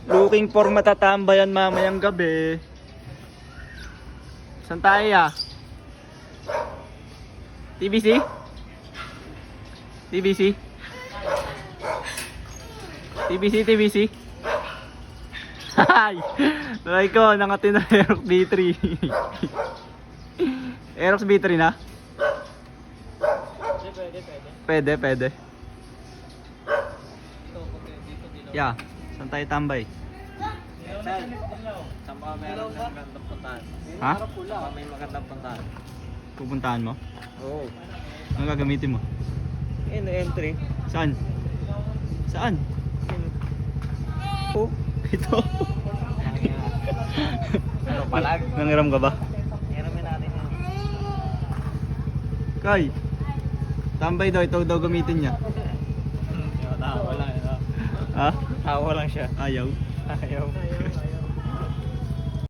Looking for matatambayan mamayang gabi. Saan tayo ya? TBC? TBC? TBC, TBC? Hay! Try ko, nangatin na Aerox B3. Aerox B3 na? Pwede, pwede. Ya, saan tayo tambay? Saan ba meron ng magandang puntahan? Ha? Saan ba may magandang puntahan? Pupuntahan mo? Oo. Anong gagamitin mo? Entry. Saan? Saan? Oh, ito. Ano palag? Nangiram ka ba? Hiramin natin yun. Kay, tambay daw, ito daw gamitin niya. Tawa lang. Ha? Tawa lang siya. Ayaw. Ayaw.